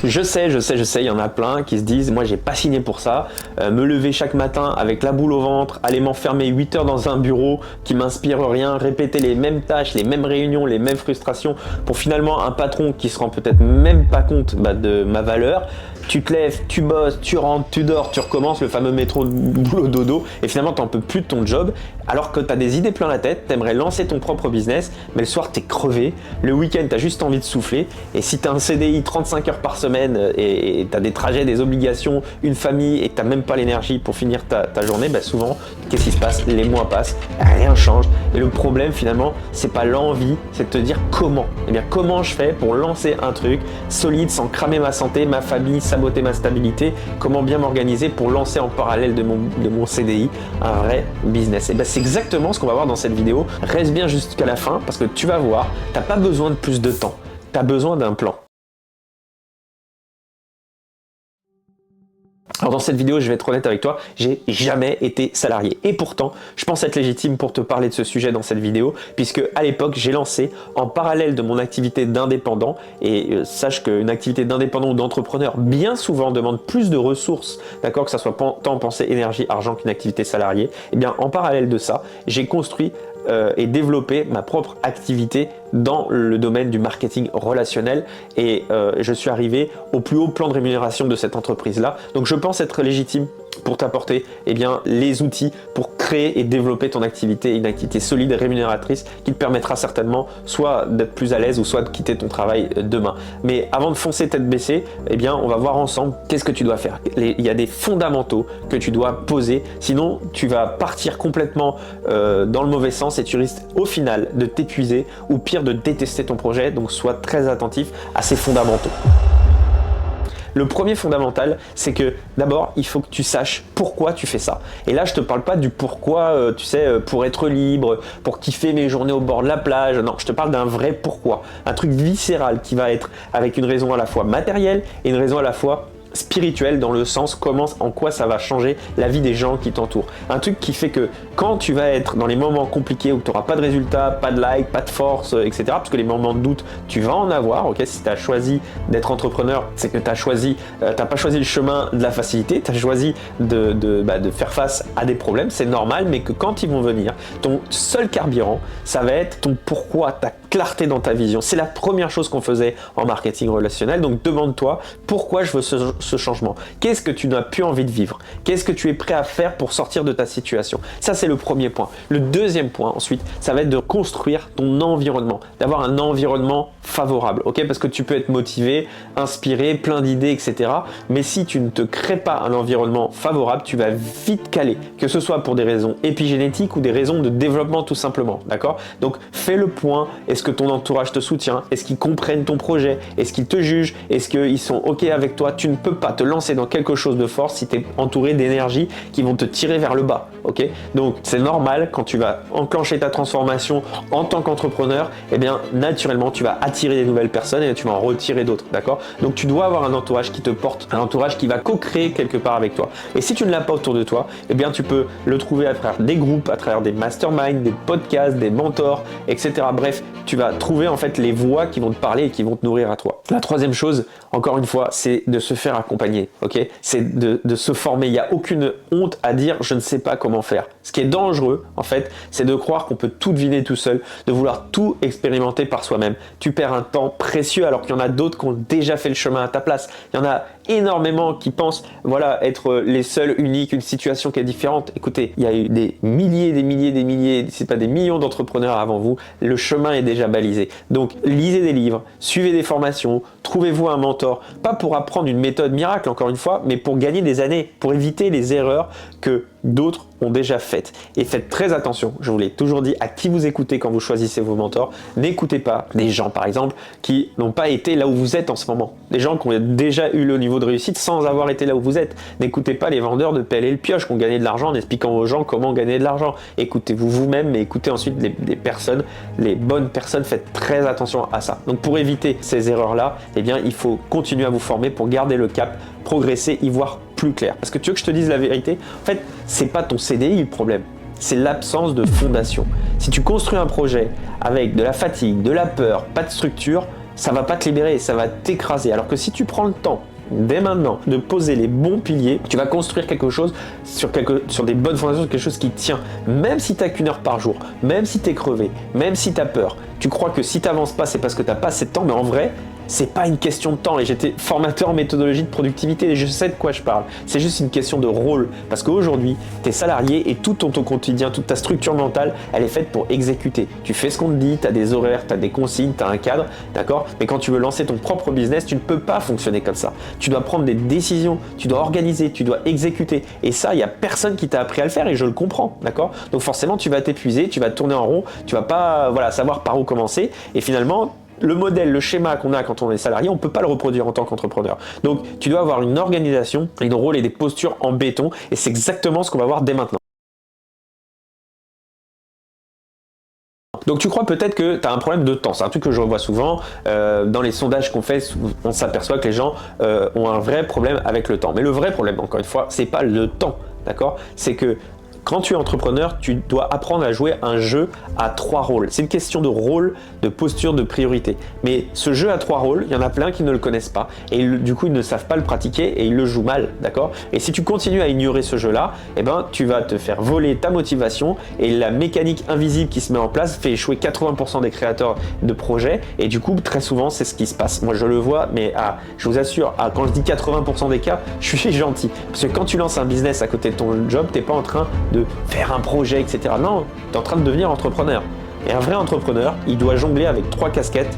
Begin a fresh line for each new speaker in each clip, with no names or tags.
Je sais, il y en a plein qui se disent moi j'ai pas signé pour ça, me lever chaque matin avec la boule au ventre, aller m'enfermer 8 heures dans un bureau qui m'inspire rien, répéter les mêmes tâches, les mêmes réunions, les mêmes frustrations pour finalement un patron qui se rend peut-être même pas compte de ma valeur. Tu te lèves, tu bosses, tu rentres, tu dors, tu recommences le fameux métro boulot dodo et finalement t'en peux plus de ton job alors que tu as des idées plein la tête, t'aimerais lancer ton propre business mais le soir t'es crevé, le week-end t'as juste envie de souffler et si t'as un CDI 35 heures par semaine et t'as des trajets, des obligations, une famille et que t'as même pas l'énergie pour finir ta journée, souvent qu'est-ce qui se passe? Les mois passent, rien change et le problème finalement c'est pas l'envie, c'est de te dire comment. Eh bien comment je fais pour lancer un truc solide sans cramer ma santé, ma famille, saboter ma stabilité, comment bien m'organiser pour lancer en parallèle de mon CDI un vrai business. Et c'est exactement ce qu'on va voir dans cette vidéo. Reste bien jusqu'à la fin parce que tu vas voir, t'as pas besoin de plus de temps, tu as besoin d'un plan. Alors dans cette vidéo, je vais être honnête avec toi, j'ai jamais été salarié et pourtant, je pense être légitime pour te parler de ce sujet dans cette vidéo puisque à l'époque, j'ai lancé en parallèle de mon activité d'indépendant et sache qu'une activité d'indépendant ou d'entrepreneur bien souvent demande plus de ressources, d'accord, que ça soit temps, pensée, énergie, argent qu'une activité salariée. Et bien en parallèle de ça, j'ai construit et développer ma propre activité dans le domaine du marketing relationnel et je suis arrivé au plus haut plan de rémunération de cette entreprise-là. Donc je pense être légitime pour t'apporter les outils pour créer et développer ton activité, une activité solide et rémunératrice qui te permettra certainement soit d'être plus à l'aise ou soit de quitter ton travail demain. Mais avant de foncer tête baissée, on va voir ensemble qu'est-ce que tu dois faire. Il y a des fondamentaux que tu dois poser, sinon tu vas partir complètement dans le mauvais sens et tu risques au final de t'épuiser ou pire de détester ton projet, donc sois très attentif à ces fondamentaux. Le premier fondamental, c'est que d'abord, il faut que tu saches pourquoi tu fais ça. Et là, je te parle pas du pourquoi, pour être libre, pour kiffer mes journées au bord de la plage. Non, je te parle d'un vrai pourquoi. Un truc viscéral qui va être avec une raison à la fois matérielle et une raison à la fois spirituel dans le sens en quoi ça va changer la vie des gens qui t'entourent. Un truc qui fait que quand tu vas être dans les moments compliqués où tu n'auras pas de résultats, pas de like, pas de force, etc. Parce que les moments de doute, tu vas en avoir. Ok, si tu as choisi d'être entrepreneur, c'est que tu n'as pas choisi le chemin de la facilité, tu as choisi de faire face à des problèmes, c'est normal, mais que quand ils vont venir, ton seul carburant, ça va être ton pourquoi, ta clarté dans ta vision. C'est la première chose qu'on faisait en marketing relationnel. Donc demande-toi pourquoi je veux ce changement. Qu'est-ce que tu n'as plus envie de vivre? Qu'est-ce que tu es prêt à faire pour sortir de ta situation? Ça, c'est le premier point. Le deuxième point, ensuite, ça va être de construire ton environnement, d'avoir un environnement favorable, ok? Parce que tu peux être motivé, inspiré, plein d'idées, etc. Mais si tu ne te crées pas un environnement favorable, tu vas vite caler, que ce soit pour des raisons épigénétiques ou des raisons de développement tout simplement, d'accord? Donc, fais le point. Est-ce que ton entourage te soutient? Est-ce qu'ils comprennent ton projet? Est-ce qu'ils te jugent? Est-ce qu'ils sont ok avec toi? Tu ne peux pas te lancer dans quelque chose de fort si tu es entouré d'énergie qui vont te tirer vers le bas, ok? Donc, c'est normal quand tu vas enclencher ta transformation en tant qu'entrepreneur, naturellement, tu vas attirer des nouvelles personnes et tu vas en retirer d'autres, d'accord? Donc, tu dois avoir un entourage qui te porte, un entourage qui va co-créer quelque part avec toi. Et si tu ne l'as pas autour de toi, tu peux le trouver à travers des groupes, à travers des masterminds, des podcasts, des mentors, etc. Bref, tu vas trouver en fait les voix qui vont te parler et qui vont te nourrir à toi. La troisième chose, encore une fois, c'est de se faire accompagner, ok? C'est de se former. Il n'y a aucune honte à dire je ne sais pas comment faire. Ce qui est dangereux, en fait, c'est de croire qu'on peut tout deviner tout seul, de vouloir tout expérimenter par soi-même. Tu perds un temps précieux alors qu'il y en a d'autres qui ont déjà fait le chemin à ta place. Il y en a énormément qui pensent être les seuls, uniques, une situation qui est différente. Écoutez, il y a eu des milliers, c'est pas des millions d'entrepreneurs avant vous. Le chemin est déjà balisé. Donc, lisez des livres, suivez des formations, trouvez-vous un mentor, pas pour apprendre une méthode miracle encore une fois, mais pour gagner des années, pour éviter les erreurs que d'autres ont déjà faites. Et faites très attention, je vous l'ai toujours dit, à qui vous écoutez quand vous choisissez vos mentors. N'écoutez pas des gens, par exemple, qui n'ont pas été là où vous êtes en ce moment. Des gens qui ont déjà eu le niveau de réussite sans avoir été là où vous êtes. N'écoutez pas les vendeurs de pelle et le pioche qui ont gagné de l'argent en expliquant aux gens comment gagner de l'argent. Écoutez-vous vous-même, mais écoutez ensuite les personnes, les bonnes personnes. Faites très attention à ça. Donc pour éviter ces erreurs-là, il faut continuer à vous former pour garder le cap, progresser, y voir plus clair. Parce que tu veux que je te dise la vérité? En fait, c'est pas ton CDI le problème, c'est l'absence de fondation. Si tu construis un projet avec de la fatigue, de la peur, pas de structure, ça va pas te libérer, ça va t'écraser. Alors que si tu prends le temps dès maintenant de poser les bons piliers, tu vas construire quelque chose sur des bonnes fondations, quelque chose qui tient. Même si tu n'as qu'une heure par jour, même si tu es crevé, même si tu as peur, tu crois que si tu n'avances pas, c'est parce que tu n'as pas assez de temps, mais en vrai, c'est pas une question de temps. Et j'étais formateur en méthodologie de productivité et je sais de quoi je parle. C'est juste une question de rôle. Parce qu'aujourd'hui, tu es salarié et tout ton quotidien, toute ta structure mentale, elle est faite pour exécuter. Tu fais ce qu'on te dit, tu as des horaires, tu as des consignes, tu as un cadre, d'accord? Mais quand tu veux lancer ton propre business, tu ne peux pas fonctionner comme ça. Tu dois prendre des décisions, tu dois organiser, tu dois exécuter. Et ça, il n'y a personne qui t'a appris à le faire et je le comprends, d'accord? Donc forcément, tu vas t'épuiser, tu vas tourner en rond, tu vas pas savoir par où commencer. Et finalement, le modèle, le schéma qu'on a quand on est salarié, on ne peut pas le reproduire en tant qu'entrepreneur. Donc, tu dois avoir une organisation, un rôle et des postures en béton. Et c'est exactement ce qu'on va voir dès maintenant. Donc tu crois peut-être que tu as un problème de temps, c'est un truc que je revois souvent, dans les sondages qu'on fait, on s'aperçoit que les gens ont un vrai problème avec le temps. Mais le vrai problème, encore une fois, c'est pas le temps, d'accord? C'est que quand tu es entrepreneur, tu dois apprendre à jouer un jeu à 3 rôles. C'est une question de rôle, de posture, de priorité. Mais ce jeu à 3 rôles, il y en a plein qui ne le connaissent pas et du coup ils ne savent pas le pratiquer et ils le jouent mal, d'accord? Et si tu continues à ignorer ce jeu-là, eh ben tu vas te faire voler ta motivation et la mécanique invisible qui se met en place fait échouer 80% des créateurs de projets et du coup très souvent c'est ce qui se passe. Moi je le vois, mais je vous assure, quand je dis 80% des cas, je suis gentil. Parce que quand tu lances un business à côté de ton job, t'es pas en train de faire un projet, etc. Non, tu es en train de devenir entrepreneur. Et un vrai entrepreneur, il doit jongler avec 3 casquettes.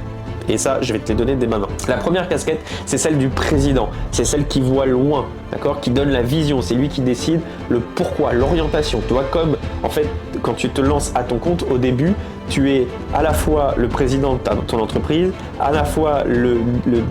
Et ça, je vais te les donner dès maintenant. La première casquette, c'est celle du président. C'est celle qui voit loin, d'accord, qui donne la vision. C'est lui qui décide le pourquoi, l'orientation. Toi, comme en fait, quand tu te lances à ton compte au début, tu es à la fois le président de ton entreprise, à la fois le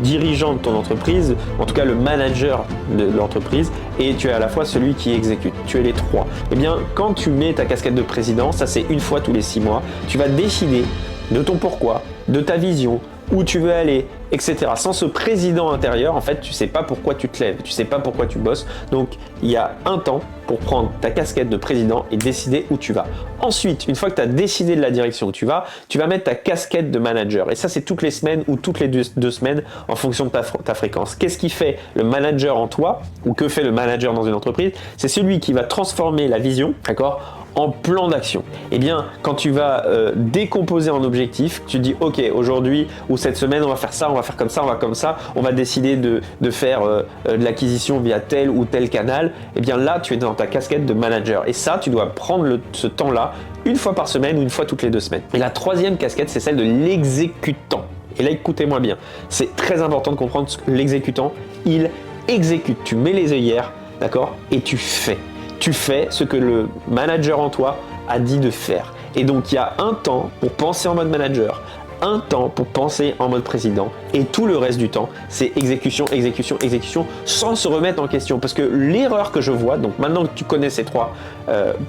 dirigeant de ton entreprise, en tout cas le manager de l'entreprise, et tu es à la fois celui qui exécute. Tu es les 3. Eh bien, quand tu mets ta casquette de président, ça c'est une fois tous les 6 mois, tu vas décider de ton pourquoi, de ta vision, où tu veux aller, etc. Sans ce président intérieur, en fait, tu sais pas pourquoi tu te lèves, tu sais pas pourquoi tu bosses. Donc, il y a un temps pour prendre ta casquette de président et décider où tu vas. Ensuite, une fois que tu as décidé de la direction où tu vas mettre ta casquette de manager. Et ça, c'est toutes les semaines ou toutes les deux semaines en fonction de ta fréquence. Qu'est-ce qui fait le manager en toi ou que fait le manager dans une entreprise? C'est celui qui va transformer la vision, d'accord, en plan d'action. Eh bien, quand tu vas décomposer en objectifs, tu dis ok, aujourd'hui ou cette semaine on va faire ça, on va faire comme ça, on va comme ça, on va décider de faire de l'acquisition via tel ou tel canal. Eh bien là, tu es dans ta casquette de manager. Et ça, tu dois prendre ce temps-là une fois par semaine ou une fois toutes les 2 semaines. Et la troisième casquette, c'est celle de l'exécutant. Et là, écoutez-moi bien, c'est très important de comprendre que l'exécutant, il exécute. Tu mets les œillères, d'accord, et tu fais. Tu fais ce que le manager en toi a dit de faire. Et donc, il y a un temps pour penser en mode manager, un temps pour penser en mode président, et tout le reste du temps, c'est exécution, exécution, exécution, sans se remettre en question. Parce que l'erreur que je vois, donc maintenant que tu connais ces 3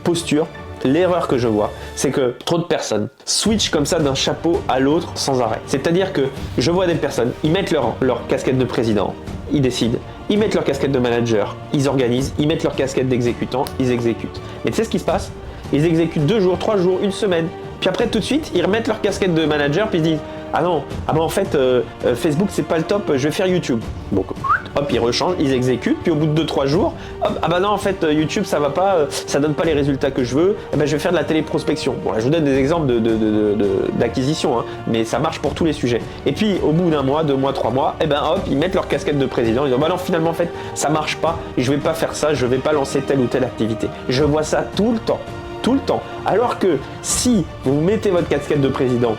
postures, l'erreur que je vois, c'est que trop de personnes switchent comme ça d'un chapeau à l'autre sans arrêt. C'est-à-dire que je vois des personnes, ils mettent leur casquette de président, ils décident, ils mettent leur casquette de manager, ils organisent, ils mettent leur casquette d'exécutant, ils exécutent. Mais tu sais ce qui se passe? Ils exécutent 2 jours, 3 jours, 1 semaine, puis après tout de suite, ils remettent leur casquette de manager, puis ils disent ah non, en fait Facebook c'est pas le top, je vais faire YouTube. Donc hop, ils rechangent, ils exécutent, puis au bout de 2-3 jours, hop, ah bah non en fait YouTube ça va pas, ça donne pas les résultats que je veux, eh ben, je vais faire de la téléprospection. Bon là je vous donne des exemples d'acquisition, hein, mais ça marche pour tous les sujets. Et puis au bout d'un mois, 2 mois, 3 mois, eh ben hop, ils mettent leur casquette de président, ils disent bah non finalement en fait ça marche pas, et je vais pas faire ça, je vais pas lancer telle ou telle activité. Je vois ça tout le temps. Tout le temps. Alors que si vous mettez votre casquette de président,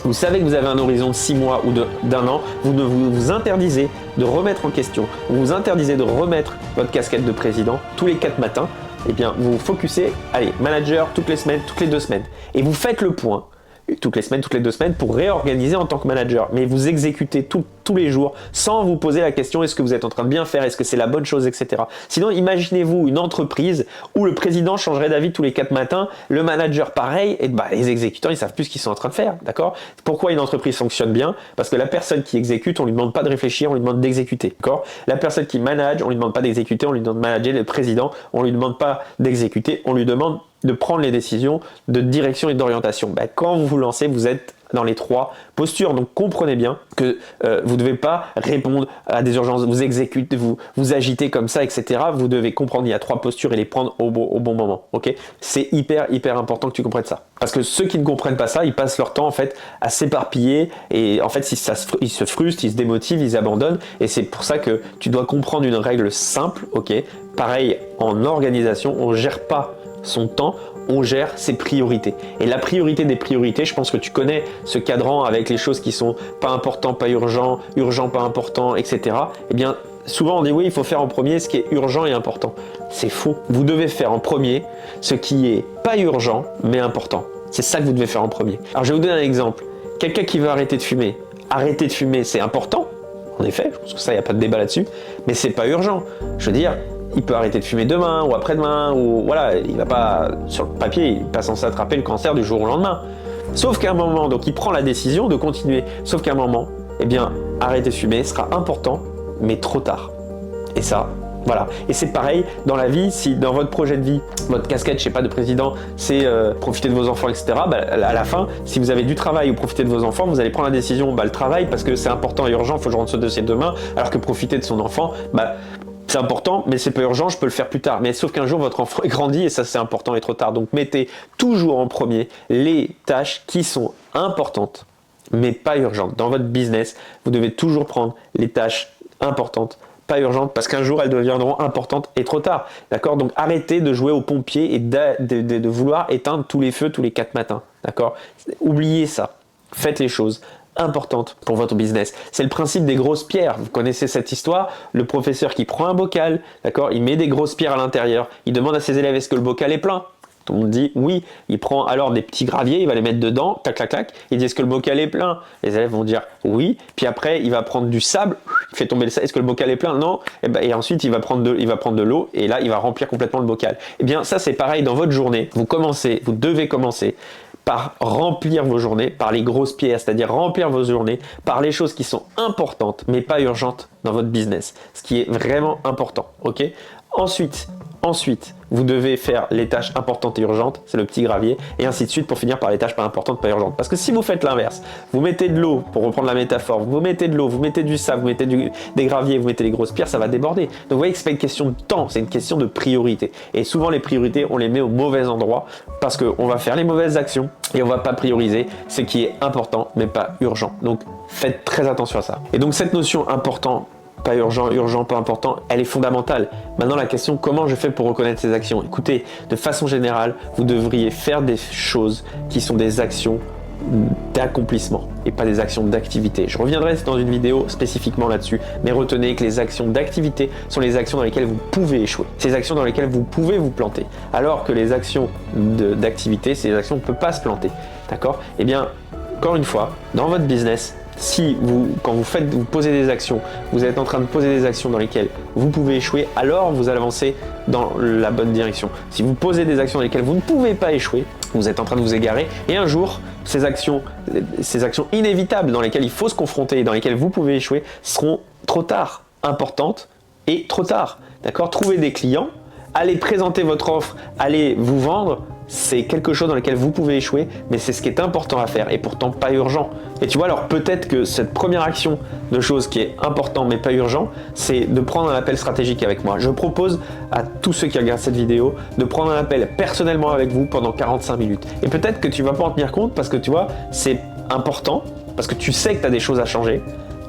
vous savez que vous avez un horizon de 6 mois ou d'1 an, vous ne vous interdisez de remettre en question, vous vous interdisez de remettre votre casquette de président tous les 4 matins, eh bien vous vous focussez, allez, manager toutes les semaines, toutes les 2 semaines, et vous faites le point toutes les semaines, toutes les 2 semaines pour réorganiser en tant que manager. Mais vous exécutez tous les jours sans vous poser la question est-ce que vous êtes en train de bien faire, est-ce que c'est la bonne chose, etc. Sinon, imaginez-vous une entreprise où le président changerait d'avis tous les 4 matins, le manager pareil, et bah, les exécutants ils savent plus ce qu'ils sont en train de faire, d'accord? Pourquoi une entreprise fonctionne bien? Parce que la personne qui exécute, on lui demande pas de réfléchir, on lui demande d'exécuter, d'accord? La personne qui manage, on lui demande pas d'exécuter, on lui demande de manager. Le président, on lui demande pas d'exécuter, on lui demande de prendre les décisions de direction et d'orientation. Ben, quand vous vous lancez, vous êtes dans les trois postures. Donc comprenez bien que vous ne devez pas répondre à des urgences, vous exécutez, vous agitez comme ça, etc. Vous devez comprendre, il y a trois postures et les prendre au bon moment. Ok, c'est hyper important que tu comprennes ça. Parce que ceux qui ne comprennent pas ça, ils passent leur temps en fait à s'éparpiller et en fait ils se frustrent, ils se démotivent, ils abandonnent. Et c'est pour ça que tu dois comprendre une règle simple. Ok, pareil en organisation, on gère pas son temps, on gère ses priorités. Et la priorité des priorités, je pense que tu connais ce cadran avec les choses qui sont pas importantes, pas urgent, urgent, pas important, etc. Eh bien, souvent on dit oui, il faut faire en premier ce qui est urgent et important. C'est faux. Vous devez faire en premier ce qui est pas urgent, mais important. C'est ça que vous devez faire en premier. Alors je vais vous donner un exemple. Quelqu'un qui veut arrêter de fumer. Arrêter de fumer, c'est important. En effet, je pense que ça, il n'y a pas de débat là-dessus. Mais c'est pas urgent. Je veux dire, il peut arrêter de fumer demain ou après-demain, ou voilà, il va pas, sur le papier, il n'est pas censé attraper le cancer du jour au lendemain. Sauf qu'à un moment, donc il prend la décision de continuer, sauf qu'à un moment, eh bien, arrêter de fumer sera important, mais trop tard. Et ça, voilà. Et c'est pareil dans la vie, si dans votre projet de vie, votre casquette, je sais pas, de président, c'est profiter de vos enfants, etc. Bah, à la fin, si vous avez du travail ou profiter de vos enfants, vous allez prendre la décision, bah, le travail, parce que c'est important et urgent, il faut que je rentre ce dossier demain, alors que profiter de son enfant, bah, c'est important, mais c'est pas urgent, je peux le faire plus tard. Mais sauf qu'un jour, votre enfant est grandi et ça, c'est important et trop tard. Donc, mettez toujours en premier les tâches qui sont importantes, mais pas urgentes. Dans votre business, vous devez toujours prendre les tâches importantes, pas urgentes, parce qu'un jour, elles deviendront importantes et trop tard. D'accord? Donc, arrêtez de jouer au pompier et de vouloir éteindre tous les feux tous les 4 matins. D'accord? Oubliez ça. Faites les choses importante pour votre business. C'est le principe des grosses pierres. Vous connaissez cette histoire, le professeur qui prend un bocal, d'accord, il met des grosses pierres à l'intérieur, il demande à ses élèves est-ce que le bocal est plein? Tout le monde dit oui, il prend alors des petits graviers, il va les mettre dedans, clac clac clac, il dit est-ce que le bocal est plein? Les élèves vont dire oui, puis après il va prendre du sable, il fait tomber le sable, est-ce que le bocal est plein? Non, et ensuite il va prendre de l'eau et là il va remplir complètement le bocal. Et bien ça c'est pareil dans votre journée, vous devez commencer par remplir vos journées, par les grosses pierres, c'est-à-dire remplir vos journées par les choses qui sont importantes mais pas urgentes dans votre business, ce qui est vraiment important, ok? Ensuite, vous devez faire les tâches importantes et urgentes, c'est le petit gravier, et ainsi de suite pour finir par les tâches pas importantes, pas urgentes. Parce que si vous faites l'inverse, vous mettez de l'eau, pour reprendre la métaphore, vous mettez de l'eau, vous mettez du sable, vous mettez des graviers, vous mettez les grosses pierres, ça va déborder. Donc vous voyez que c'est pas une question de temps, c'est une question de priorité. Et souvent les priorités, on les met au mauvais endroit parce qu'on va faire les mauvaises actions et on va pas prioriser ce qui est important mais pas urgent. Donc faites très attention à ça. Et donc cette notion important, pas urgent, urgent, pas important, elle est fondamentale. Maintenant, la question, comment je fais pour reconnaître ces actions? Écoutez, de façon générale, vous devriez faire des choses qui sont des actions d'accomplissement et pas des actions d'activité. Je reviendrai dans une vidéo spécifiquement là-dessus, mais retenez que les actions d'activité sont les actions dans lesquelles vous pouvez échouer. Ces actions dans lesquelles vous pouvez vous planter. Alors que les actions d'activité, c'est les actions où on ne peut pas se planter. D'accord? Eh bien, encore une fois, dans votre business, si quand vous posez des actions, vous êtes en train de poser des actions dans lesquelles vous pouvez échouer, alors vous allez avancer dans la bonne direction. Si vous posez des actions dans lesquelles vous ne pouvez pas échouer, vous êtes en train de vous égarer et un jour, ces actions inévitables dans lesquelles il faut se confronter et dans lesquelles vous pouvez échouer seront trop tard, importantes et trop tard. D'accord? Trouvez des clients, allez présenter votre offre, allez vous vendre. C'est quelque chose dans lequel vous pouvez échouer, mais c'est ce qui est important à faire et pourtant pas urgent. Et tu vois, alors peut-être que cette première action de chose qui est important mais pas urgent, c'est de prendre un appel stratégique avec moi. Je propose à tous ceux qui regardent cette vidéo de prendre un appel personnellement avec vous pendant 45 minutes. Et peut-être que tu vas pas en tenir compte parce que tu vois, c'est important, parce que tu sais que tu as des choses à changer,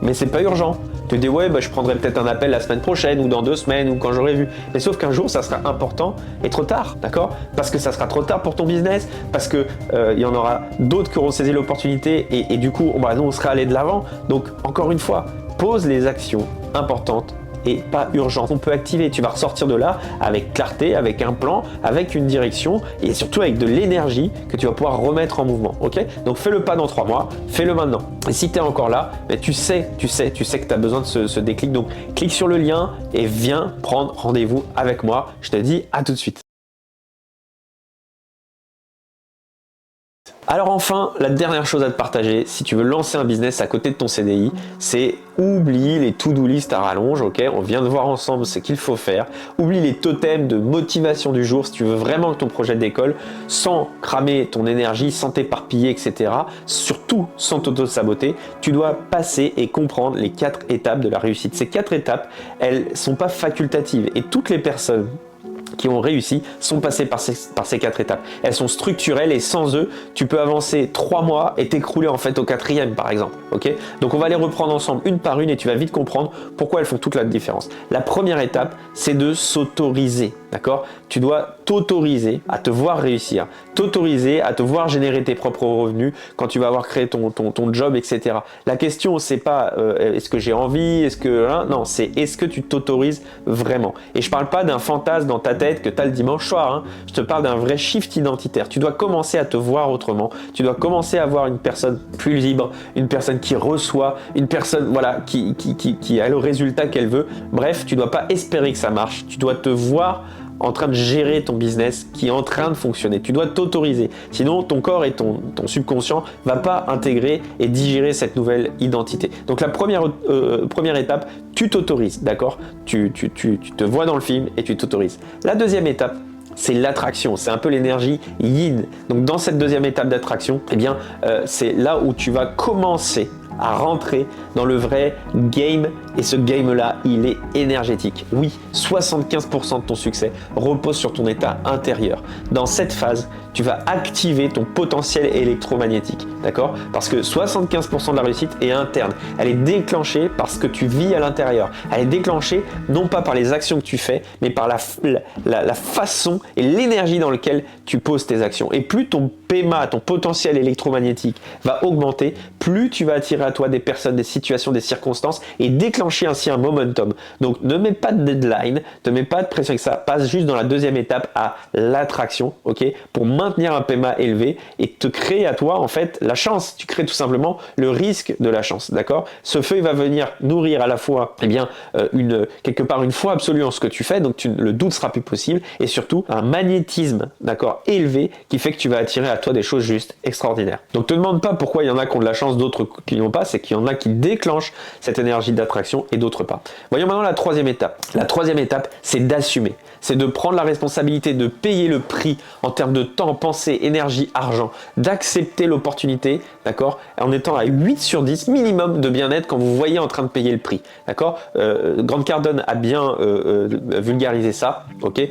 mais c'est pas urgent. Tu te dis ouais, je prendrai peut-être un appel la semaine prochaine ou dans 2 semaines ou quand j'aurai vu. Mais sauf qu'un jour ça sera important et trop tard, d'accord? Parce que ça sera trop tard pour ton business, parce que il y en aura d'autres qui auront saisi l'opportunité et du coup on sera allé de l'avant. Donc encore une fois, pose les actions importantes et pas urgentes. On peut activer, tu vas ressortir de là avec clarté, avec un plan, avec une direction et surtout avec de l'énergie que tu vas pouvoir remettre en mouvement. Ok? Donc fais le pas dans 3 mois, fais-le maintenant. Et si tu es encore là, tu sais que tu as besoin de ce déclic. Donc clique sur le lien et viens prendre rendez-vous avec moi. Je te dis à tout de suite. Alors enfin, la dernière chose à te partager, si tu veux lancer un business à côté de ton CDI, c'est oublie les to-do list à rallonge, ok? On vient de voir ensemble ce qu'il faut faire. Oublie les totems de motivation du jour si tu veux vraiment que ton projet décolle, sans cramer ton énergie, sans t'éparpiller, etc. Surtout sans t'auto-saboter, tu dois passer et comprendre les 4 étapes de la réussite. Ces 4 étapes, elles ne sont pas facultatives et toutes les personnes qui ont réussi sont passés par ces 4 étapes. Elles sont structurelles et sans eux, tu peux avancer 3 mois et t'écrouler en fait au 4e par exemple. Okay, donc on va les reprendre ensemble une par une et tu vas vite comprendre pourquoi elles font toute la différence. La première étape, c'est de s'autoriser. D'accord? Tu dois t'autoriser à te voir réussir, t'autoriser à te voir générer tes propres revenus quand tu vas avoir créé ton job, etc. La question, c'est pas est-ce que j'ai envie, est-ce que... Hein, non, c'est est-ce que tu t'autorises vraiment. Et je parle pas d'un fantasme dans ta tête que tu as le dimanche soir, hein. Je te parle d'un vrai shift identitaire. Tu dois commencer à te voir autrement, tu dois commencer à voir une personne plus libre, une personne qui reçoit, une personne voilà, qui a le résultat qu'elle veut. Bref, tu dois pas espérer que ça marche, tu dois te voir en train de gérer ton business qui est en train de fonctionner. Tu dois t'autoriser. Sinon, ton corps et ton subconscient ne va pas intégrer et digérer cette nouvelle identité. Donc la première étape, tu t'autorises, d'accord? Tu te vois dans le film et tu t'autorises. La deuxième étape, c'est l'attraction, c'est un peu l'énergie yin. Donc dans cette deuxième étape d'attraction, eh bien, c'est là où tu vas commencer à rentrer dans le vrai game et ce game-là, il est énergétique. Oui, 75% de ton succès repose sur ton état intérieur. Dans cette phase, tu vas activer ton potentiel électromagnétique, d'accord? Parce que 75% de la réussite est interne. Elle est déclenchée par ce que tu vis à l'intérieur. Elle est déclenchée non pas par les actions que tu fais, mais par la façon et l'énergie dans laquelle tu poses tes actions. Et plus ton PMA, ton potentiel électromagnétique va augmenter, plus tu vas attirer à toi des personnes, des situations, des circonstances et déclencher ainsi un momentum. Donc ne mets pas de deadline, ne mets pas de pression que ça, passe juste dans la deuxième étape à l'attraction, ok, pour maintenir un PMA élevé et te créer à toi en fait la chance. Tu crées tout simplement le risque de la chance, d'accord? Ce feu il va venir nourrir à la fois eh bien, quelque part une foi absolue en ce que tu fais, donc le doute sera plus possible et surtout un magnétisme, d'accord, élevé qui fait que tu vas attirer à toi des choses juste extraordinaires. Donc te demande pas pourquoi il y en a qui ont de la chance, d'autres qui n'ont pas, c'est qu'il y en a qui déclenchent cette énergie d'attraction et d'autres pas. Voyons maintenant la troisième étape. La troisième étape, c'est d'assumer. C'est de prendre la responsabilité de payer le prix en termes de temps, pensée, énergie, argent, d'accepter l'opportunité, d'accord, en étant à 8 sur 10 minimum de bien-être quand vous voyez en train de payer le prix, d'accord. Grant Cardone a bien vulgarisé ça, ok.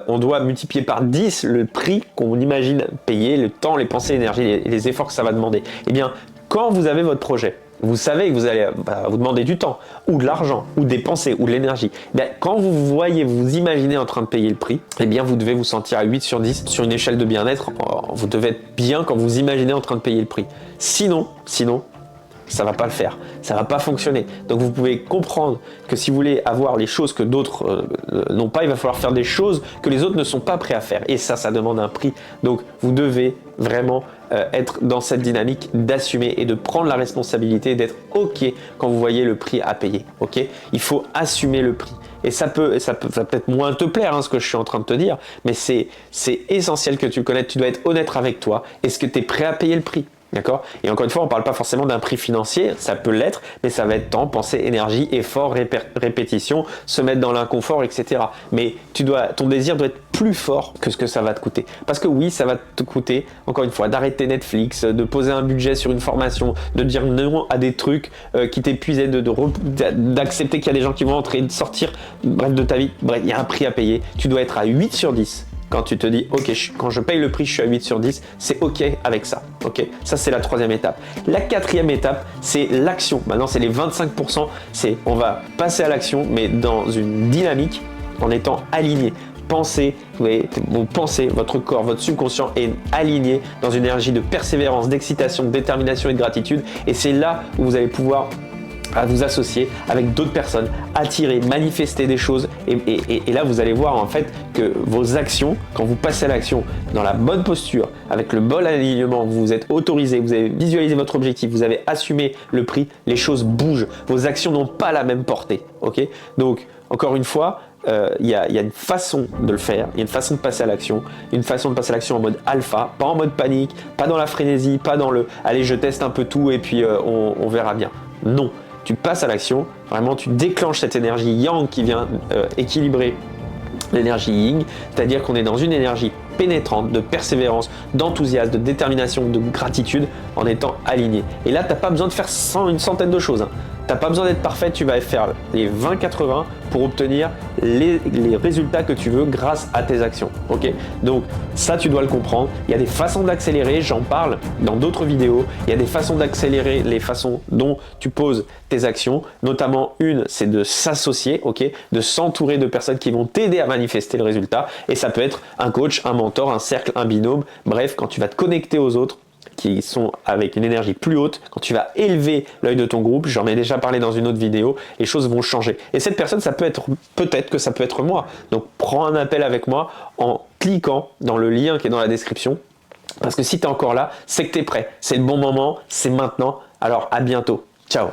On doit multiplier par 10 le prix qu'on imagine payer, le temps, les pensées, l'énergie, les efforts que ça va demander. Eh bien, quand vous avez votre projet, vous savez que vous allez vous demander du temps, ou de l'argent, ou des pensées, ou de l'énergie. Quand vous voyez, vous imaginez en train de payer le prix, eh bien vous devez vous sentir à 8 sur 10 sur une échelle de bien-être. Vous devez être bien quand vous imaginez en train de payer le prix. Sinon, ça va pas le faire, ça va pas fonctionner. Donc vous pouvez comprendre que si vous voulez avoir les choses que d'autres n'ont pas, il va falloir faire des choses que les autres ne sont pas prêts à faire. Et ça demande un prix. Donc vous devez vraiment être dans cette dynamique d'assumer et de prendre la responsabilité d'être OK quand vous voyez le prix à payer. OK, il faut assumer le prix. Et ça va peut-être moins te plaire, ce que je suis en train de te dire, mais c'est essentiel que tu le connaisses. Tu dois être honnête avec toi. Est-ce que tu es prêt à payer le prix? D'accord? Et encore une fois, on ne parle pas forcément d'un prix financier, ça peut l'être, mais ça va être temps, pensée, énergie, effort, répétition, se mettre dans l'inconfort, etc. Mais ton désir doit être plus fort que ce que ça va te coûter. Parce que oui, ça va te coûter, encore une fois, d'arrêter Netflix, de poser un budget sur une formation, de dire non à des trucs qui t'épuisaient, d'accepter qu'il y a des gens qui vont entrer, de sortir, bref, de ta vie. Bref, il y a un prix à payer. Tu dois être à 8 sur 10. Quand tu te dis, ok, quand je paye le prix, je suis à 8 sur 10, c'est ok avec ça. Ok, ça c'est la troisième étape. La quatrième étape, c'est l'action. Maintenant, c'est les 25%. On va passer à l'action, mais dans une dynamique, en étant aligné. Vos pensées, votre corps, votre subconscient est aligné dans une énergie de persévérance, d'excitation, de détermination et de gratitude. Et c'est là où vous allez pouvoir à vous associer avec d'autres personnes, attirer, manifester des choses et là vous allez voir en fait que vos actions, quand vous passez à l'action dans la bonne posture, avec le bon alignement, vous vous êtes autorisé, vous avez visualisé votre objectif, vous avez assumé le prix, les choses bougent, vos actions n'ont pas la même portée, ok? Donc encore une fois, il y a une façon de le faire, il y a une façon de passer à l'action, une façon de passer à l'action en mode alpha, pas en mode panique, pas dans la frénésie, pas dans le « allez, je teste un peu tout et puis on verra bien ». Non, tu passes à l'action, vraiment tu déclenches cette énergie yang qui vient équilibrer l'énergie yin, c'est-à-dire qu'on est dans une énergie pénétrante, de persévérance, d'enthousiasme, de détermination, de gratitude en étant aligné. Et là, tu n'as pas besoin de faire une centaine de choses. Tu n'as pas besoin d'être parfait, tu vas faire les 20-80 pour obtenir les résultats que tu veux grâce à tes actions. Ok, donc ça, tu dois le comprendre. Il y a des façons d'accélérer, j'en parle dans d'autres vidéos. Il y a des façons d'accélérer les façons dont tu poses tes actions. Notamment une, c'est de s'associer, ok, de s'entourer de personnes qui vont t'aider à manifester le résultat. Et ça peut être un coach, un mentor, un cercle, un binôme. Bref, quand tu vas te connecter aux autres, qui sont avec une énergie plus haute, quand tu vas élever l'œil de ton groupe, j'en ai déjà parlé dans une autre vidéo, les choses vont changer. Et cette personne, ça peut être, peut-être que ça peut être moi. Donc prends un appel avec moi en cliquant dans le lien qui est dans la description. Parce que si tu es encore là, c'est que tu es prêt. C'est le bon moment, c'est maintenant. Alors à bientôt. Ciao.